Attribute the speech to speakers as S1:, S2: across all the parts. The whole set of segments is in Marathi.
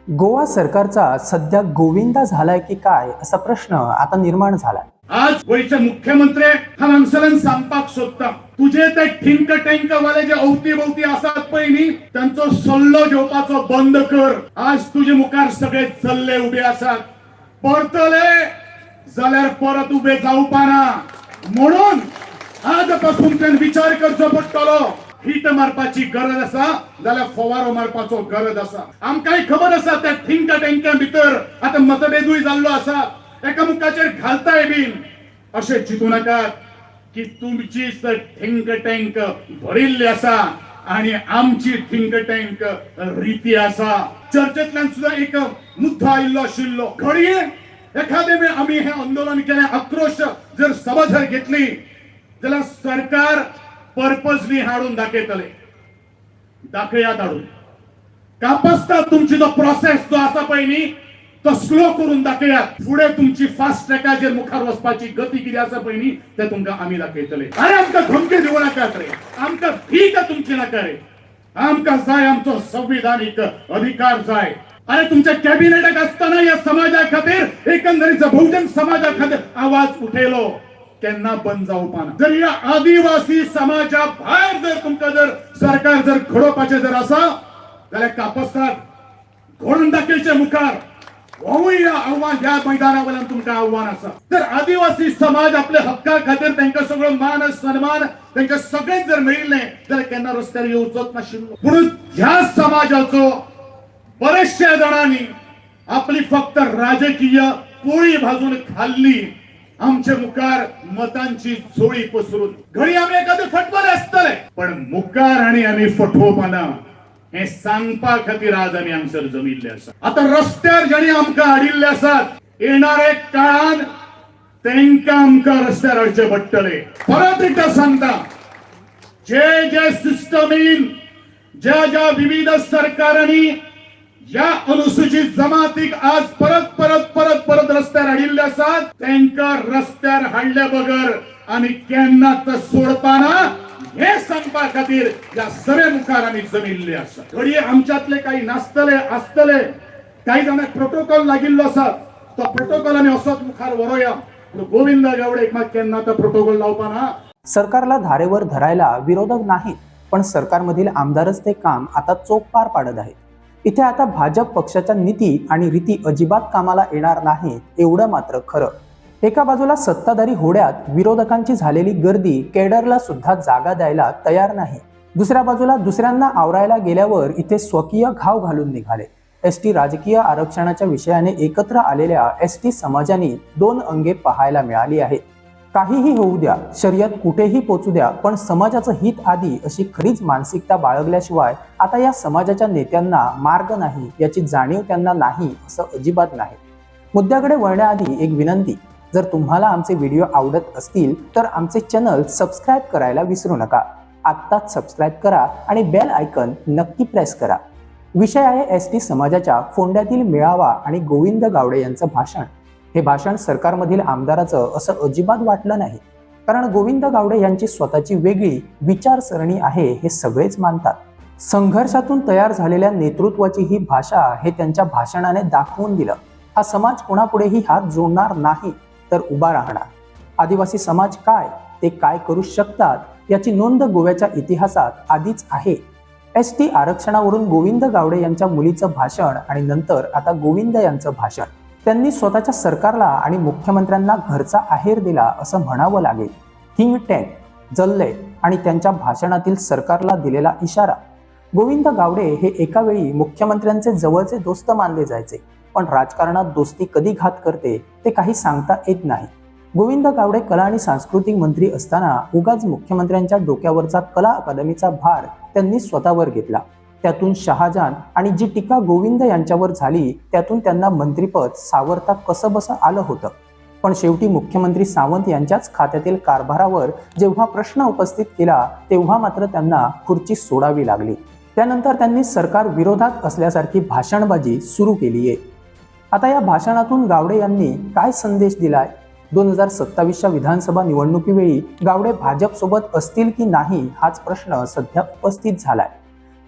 S1: गोवा सरकारचा सध्या गोविंदा झालाय की काय असा प्रश्न आता निर्माण झालाय।
S2: आज गोयचे मुख्यमंत्री हांगासरल्यान सांगपाक सोदता तुझे ते थिंक टँक वाले जे अवतीभोवती आसात पळय त्यांचो सल्लो घेवपाचो बंद कर। आज तुझे मुखार सगळे चल्ले उभे आसात, परतले जाल्यार परत उभे जावपा ना, म्हणून आज पासून त्यान विचार करचो पडटलो। हिट मारपाची गरज आसा जाल्यार फवारो मारपाचो गरज आसा। आमकांय खबर आसा त्या थिंक टँका भितर आता मतभेदूय जाल्लो आसा, एकामुखाचेर घालताय बीन। अशें चिंतू नाकात की तुमची थिंक टँक भरिल्ली आसा आणि आमची थिंक टँक रिती आसा। चर्चेंतल्यान सुद्धा एक मुद्दो आयिल्लो आशिल्लो, घडये एखादे वेळ आम्ही हे आंदोलन केले, आक्रोश जर सभा जर घेतली जाल्यार सरकार पर्पजली हाडून दाखयतले। दाखयात हाडून कापसता तुमची जो प्रोसेस जो आसा पळय न्ही तो स्लो करून दाखयात। फुडें तुमची फास्ट ट्रॅकाचेर मुखार वचपाची गती कितें आसा पळय न्ही ते तुमकां आमी दाखयतले। अरे आमकां धमकी दिवं नाकात रे, आमकां भीक तुमची नाका रे, आमकां जाय आमचो संविधानीक अधिकार जाय। अरे तुमच्या कॅबिनेटाक असताना या समाजा खातीर एकंदरीत बहुजन समाजा खातीर आवाज उठयलो, केन्ना बंद जावपा ना। जर या आदिवासी समाजा भायर जर तुमकां जर सरकार जर घडोवपाचें जर आसा जाल्यार कापसाक घडोवन दाखयचे मुखार होवूय आव्हान ह्या मैदाना वयल्यान तुमकां आव्हान आसा। जर आदिवासी समाज आपल्या हक्का खातीर तांकां सगळो मान सन्मान तांकां सगळें जर मेळिल्लें जाल्यार केन्ना रस्त्यार येवचोच नाशिल्लो। म्हणून ह्या समाजाचो बरेचशा जणांनी आपली फक्त राजकीय पोळी भाजून खाल्ली, आमच्या मुखार मतांची झोळी पसरून। घडी आम्ही एखादे फटवले असतले पण मुखार आणि आम्ही फटवपाना हे सांगपा खातीर आज आम्ही हांगसर जमिल्ले आसा। आता रस्त्यार जेणी आमकां हाडिल्ले आसात, येणारे काळान तांकां आमकां रस्त्यार हाडचे पडटले। परत एकदा सांगता, जे जे सिस्टमीन ज्या ज्या विविध सरकारांनी या अनुसूचित जमातीक आज परत परत परत परत रस्त्यार हाडिल्ले आसात, तांकां रस्त्यार हाडल्या बगर आमी केन्नाच सोडपाना हे सांगपा खातीर या सगळे मुखार आमी जमिल्ले आसा। घडये आमच्यातले काही नासतले आसतले, काही जाणांक प्रोटोकॉल लागिल्लो आसा, तो प्रोटोकॉल आमी असोच मुखार व्हरोया। गोविंद गावडेक मात केन्ना तो प्रोटोकॉल लावपाना।
S1: सरकारला धारेवर धरायला विरोधक नाहीत, पण सरकारमधील आमदारच ते काम आता चोख पार पाडत आहेत। इथे आता भाजप पक्षाच्या नीती आणि रीती अजिबात कामाला येणार नाही एवढं मात्र खरं। एका बाजूला सत्ताधारी होड्यात विरोधकांची झालेली गर्दी केडरला सुद्धा जागा द्यायला तयार नाही, दुसऱ्या बाजूला दुसऱ्यांना आवरायला गेल्यावर इथे स्वकीय घाव घालून निघाले। एसटी राजकीय आरक्षणाच्या विषयाने एकत्र आलेल्या एसटी समाजाने दोन अंगे पाहायला मिळाली आहेत। काहीही होऊ द्या, शर्यत कुठेही पोचू द्या, पण समाजाचं हित आधी अशी खरीच मानसिकता बाळगल्याशिवाय आता या समाजाच्या नेत्यांना मार्ग नाही याची जाणीव त्यांना नाही असं अजिबात नाही। मुद्द्याकडे वळण्याआधी एक विनंती, जर तुम्हाला आमचे व्हिडिओ आवडत असतील तर आमचे चॅनल सबस्क्राईब करायला विसरू नका। आत्ताच सबस्क्राईब करा आणि बेल आयकन नक्की प्रेस करा। विषय आहे एसटी समाजाच्या फोंड्यातील मेळावा आणि गोविंद गावडे यांचं भाषण। हे भाषण सरकारमधील आमदाराचं असं अजिबात वाटलं नाही, कारण गोविंद गावडे यांची स्वतःची वेगळी विचारसरणी आहे हे सगळेच मानतात। संघर्षातून तयार झालेल्या नेतृत्वाची ही भाषा हे त्यांच्या भाषणाने दाखवून दिलं। हा समाज कोणापुढेही हात जोडणार नाही तर उभा राहणार। आदिवासी समाज काय, ते काय करू शकतात याची नोंद गोव्याच्या इतिहासात आधीच आहे। एसटी आरक्षणावरून गोविंद गावडे यांच्या मुलीचं भाषण आणि नंतर आता गोविंद यांचं भाषण, त्यांनी स्वतःच्या सरकारला आणि मुख्यमंत्र्यांना घरचा आहेर दिला असं म्हणावं लागेल। थिंक टँक, जल्ले आणि त्यांच्या भाषणातील सरकारला दिलेला इशारा। गोविंद गावडे हे एका वेळी मुख्यमंत्र्यांचे जवळचे दोस्त मानले जायचे, पण राजकारणात दोस्ती कधी घात करते ते काही सांगता येत नाही। गोविंद गावडे कला आणि सांस्कृतिक मंत्री असताना उगाच मुख्यमंत्र्यांच्या डोक्यावरचा कला अकादमीचा भार त्यांनी स्वतःवर घेतला। त्यातून शहाजान आणि जी टीका गोविंद यांच्यावर झाली त्यातून त्यांना मंत्रिपद सावरता कसं बसं आलं होतं, पण शेवटी मुख्यमंत्री सावंत यांच्याच खात्यातील कारभारावर जेव्हा प्रश्न उपस्थित केला तेव्हा मात्र त्यांना खुर्ची सोडावी लागली। त्यानंतर त्यांनी सरकार विरोधात असल्यासारखी भाषणबाजी सुरू केली आहे। आता या भाषणातून गावडे यांनी काय संदेश दिलाय? 2027च्या विधानसभा निवडणुकीवेळी गावडे भाजपसोबत असतील की नाही हाच प्रश्न सध्या उपस्थित झालाय।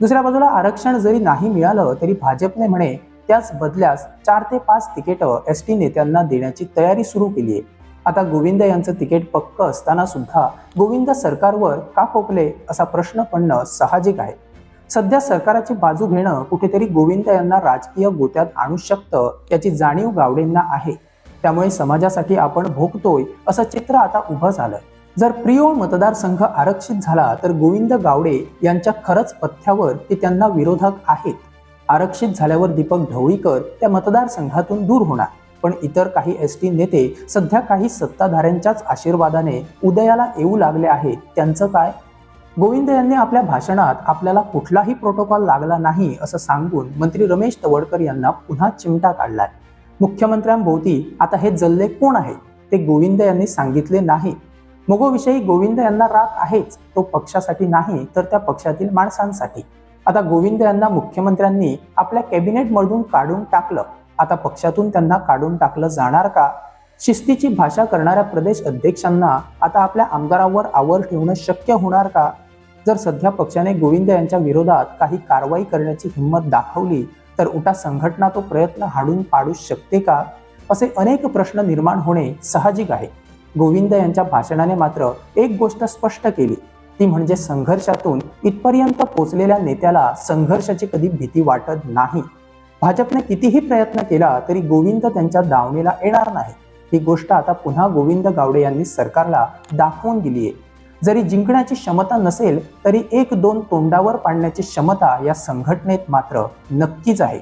S1: दुसऱ्या बाजूला आरक्षण जरी नाही मिळालं तरी भाजपने म्हणे त्याच बदल्यास 4 ते 5 तिकीटं एसटी नेत्यांना देण्याची तयारी सुरू केली आहे. आता गोविंद यांचं तिकीट पक्क असताना सुद्धा गोविंद सरकारवर का खोकले असा प्रश्न पडणं साहजिक आहे. सध्या सरकारची बाजू घेणं कुठेतरी गोविंद यांना राजकीय गोत्यात आणू शकतं याची जाणीव गावडेंना आहे. त्यामुळे समाजासाठी आपण भोगतोय असं चित्र आता उभं झालंय. जर प्रियो मतदारसंघ आरक्षित झाला तर गोविंद गावडे यांच्या खरंच पथ्यावर ते त्यांना विरोधक आहेत. आरक्षित झाल्यावर दीपक ढवळीकर त्या मतदारसंघातून दूर होणार, पण इतर काही एसटी नेते सध्या काही सत्ताधाऱ्यांच्याच आशीर्वादाने उदयाला येऊ लागले आहेत. त्यांचं काय? गोविंद यांनी आपल्या भाषणात आपल्याला कुठलाही प्रोटोकॉल लागला नाही असं सांगून मंत्री रमेश तवडकर यांना पुन्हा चिमटा काढलाय. मुख्यमंत्र्यांभोवती आता हे जल्ले कोण आहेत ते गोविंद यांनी सांगितले नाही. मगोविषयी गोविंद यांना राग आहेच, तो पक्षासाठी नाही तर त्या पक्षातील माणसांसाठी. आता गोविंद यांना मुख्यमंत्र्यांनी आपल्या कॅबिनेटमधून काढून टाकलं. आता पक्षातून त्यांना काढून टाकलं जाणार का? शिस्तीची भाषा करणाऱ्या प्रदेश अध्यक्षांना आता आपल्या आमदारावर आवर ठेवणं शक्य होणार का? जर सध्या पक्षाने गोविंद यांच्या विरोधात काही कारवाई करण्याची हिंमत दाखवली तर उठा संघटना तो प्रयत्न हाडून पाडू शकते का? असे अनेक प्रश्न निर्माण होणे साहजिक आहे. गोविंद यांच्या भाषणाने मात्र एक गोष्ट स्पष्ट केली, ती म्हणजे संघर्षातून इथपर्यंत पोचलेल्या नेत्याला संघर्षाची कधी भीती वाटत नाही. भाजपने कितीही प्रयत्न केला तरी गोविंद त्यांच्या दावणीला येणार नाही. ही गोष्ट आता पुन्हा गोविंद गावडे यांनी सरकारला दाखवून दिली आहे. जरी जिंकण्याची क्षमता नसेल तरी 1-2 तोंडावर पाडण्याची क्षमता या संघटनेत मात्र नक्कीच आहे.